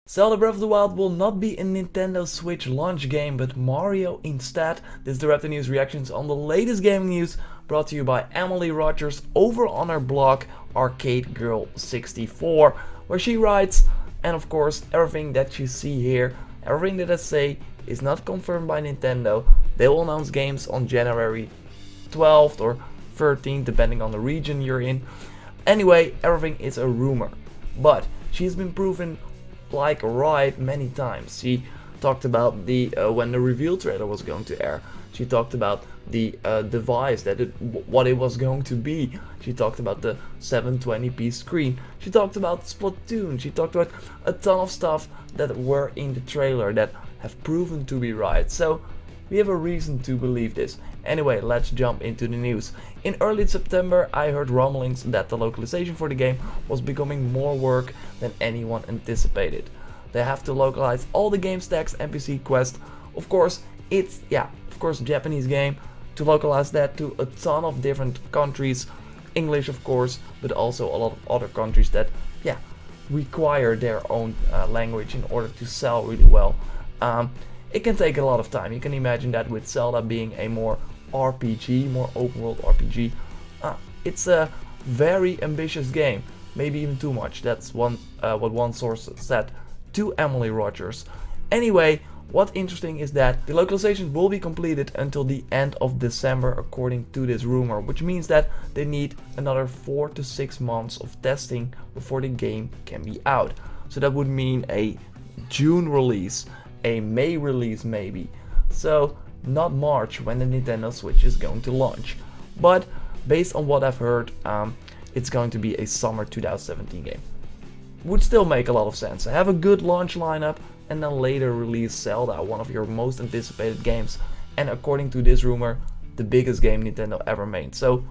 Zelda Breath of the Wild will not be a Nintendo Switch launch game, but Mario instead. This is the Raptor News reactions on the latest gaming news, brought to you by Emily Rogers over on her blog Arcade Girl 64, where she writes, and of course everything that you see here, everything that I say is not confirmed by Nintendo. They will announce games on January 12th or 13th, depending on the region you're in. Anyway, everything is a rumor, but she's been proven like right many times. She talked about the when the reveal trailer was going to air. She talked about the device what it was going to be. She talked about the 720p screen. She talked about Splatoon. She talked about a ton of stuff that were in the trailer that have proven to be right. So we have a reason to believe this. Anyway, let's jump into the news. In early September, I heard rumblings that the localization for the game was becoming more work than anyone anticipated. They have to localize all the game stacks, NPC quests. Of course, it's Japanese game. To localize that to a ton of different countries, English of course, but also a lot of other countries that require their own language in order to sell really well. It can take a lot of time. You can imagine that with Zelda being a more RPG, more open world RPG. It's a very ambitious game, maybe even too much. That's what one source said to Emily Rogers. Anyway, what's interesting is that the localization will be completed until the end of December according to this rumor, which means that they need another 4 to 6 months of testing before the game can be out. So that would mean a June release, a May release maybe. So not March when the Nintendo Switch is going to launch. But based on what I've heard, it's going to be a summer 2017 game. Would still make a lot of sense. Have a good launch lineup and then later release Zelda, one of your most anticipated games, and according to this rumor, the biggest game Nintendo ever made. So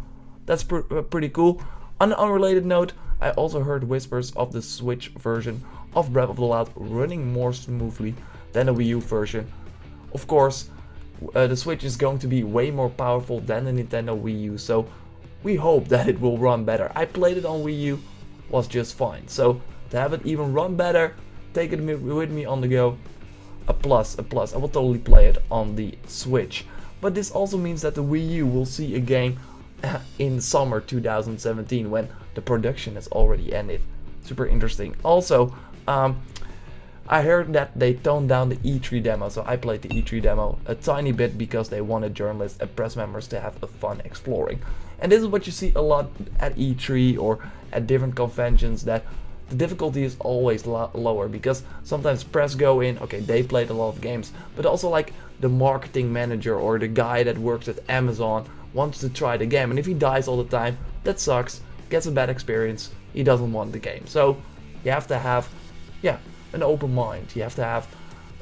that's pretty cool. On an unrelated note, I also heard whispers of the Switch version of Breath of the Wild running more smoothly than the Wii U version. Of course, the Switch is going to be way more powerful than the Nintendo Wii U, so we hope that it will run better. I played it on Wii U, was just fine. So to have it even run better, take it with me on the go, a plus. I will totally play it on the Switch. But this also means that the Wii U will see a game in summer 2017 when the production has already ended. Super interesting. Also, I heard that they toned down the E3 demo, so I played the E3 demo a tiny bit because they wanted journalists and press members to have a fun exploring. And this is what you see a lot at E3 or at different conventions, that the difficulty is always lower because sometimes press go in, okay, they played a lot of games, but also like the marketing manager or the guy that works at Amazon wants to try the game, and if he dies all the time, that sucks, gets a bad experience, he doesn't want the game. So you have to have an open mind. You have to have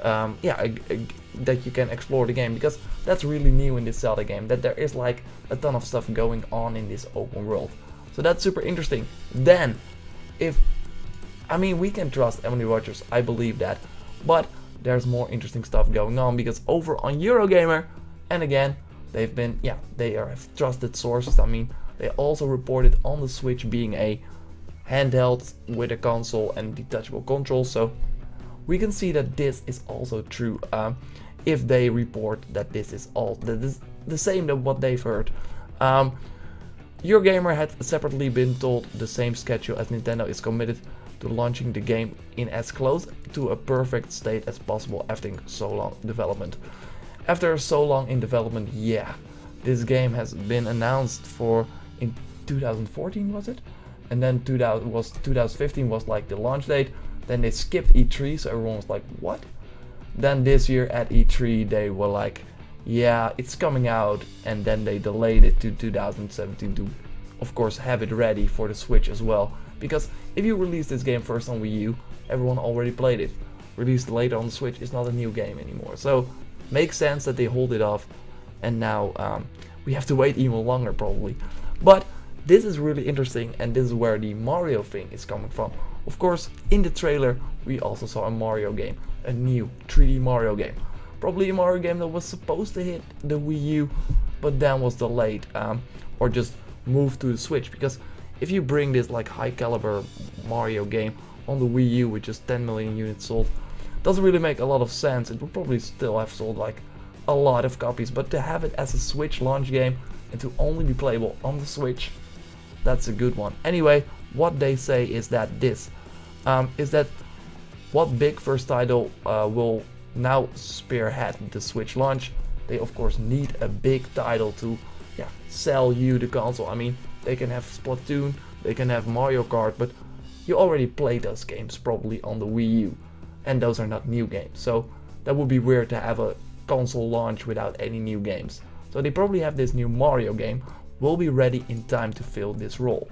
that you can explore the game, because that's really new in this Zelda game, that there is like a ton of stuff going on in this open world. So that's super interesting. Then we can trust Emily Rogers, I believe that, but there's more interesting stuff going on, because over on Eurogamer, and again, they are trusted sources. They also reported on the Switch being a handheld with a console and detachable control, so we can see that this is also true. If they report that this is the same as what they've heard. Eurogamer had separately been told the same schedule as Nintendo is committed to launching the game in as close to a perfect state as possible after so long development. After so long in development, this game has been announced for in 2014, was it? And then 2015 was like the launch date. Then they skipped E3, so everyone was like, what? Then this year at E3 they were like, yeah, it's coming out, and then they delayed it to 2017 to of course have it ready for the Switch as well. Because if you release this game first on Wii U, everyone already played it. Released later on the Switch is not a new game anymore. So makes sense that they hold it off, and now we have to wait even longer probably. But this is really interesting, and this is where the Mario thing is coming from. Of course, in the trailer we also saw a Mario game, a new 3D Mario game. Probably a Mario game that was supposed to hit the Wii U, but then was delayed, or just moved to the Switch. Because if you bring this like high caliber Mario game on the Wii U with just 10 million units sold. Doesn't really make a lot of sense. It would probably still have sold like a lot of copies, but to have it as a Switch launch game and to only be playable on the Switch, that's a good one. Anyway, what they say is that what big first title will now spearhead the Switch launch. They of course need a big title to sell you the console. I mean, they can have Splatoon, they can have Mario Kart, but you already played those games probably on the Wii U, and those are not new games. So that would be weird to have a console launch without any new games. So they probably have this new Mario game will be ready in time to fill this role.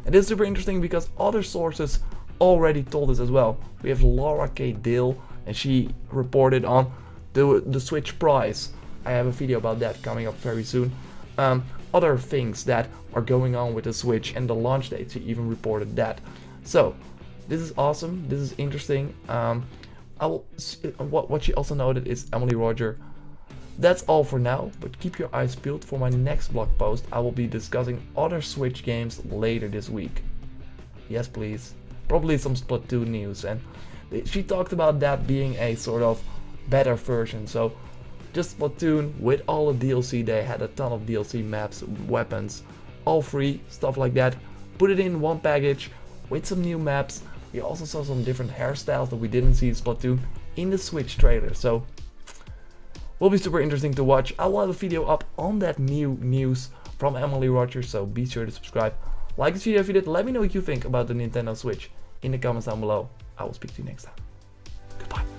And this is super interesting because other sources already told us as well. We have Laura K. Dale, and she reported on the Switch price. I have a video about that coming up very soon. Other things that are going on with the Switch and the launch date, she even reported that. So this is awesome, this is interesting. What she also noted is Emily Roger. That's all for now, but keep your eyes peeled for my next blog post. I will be discussing other Switch games later this week. Yes please, probably some Splatoon news, and she talked about that being a sort of better version. So just Splatoon with all the DLC. They had a ton of DLC maps, weapons, all free, stuff like that. Put it in one package with some new maps. We also saw some different hairstyles that we didn't see in Splatoon in the Switch trailer. So will be super interesting to watch. I will have a video up on that new news from Emily Rogers, so be sure to subscribe. Like this video if you did. Let me know what you think about the Nintendo Switch in the comments down below. I will speak to you next time. Goodbye.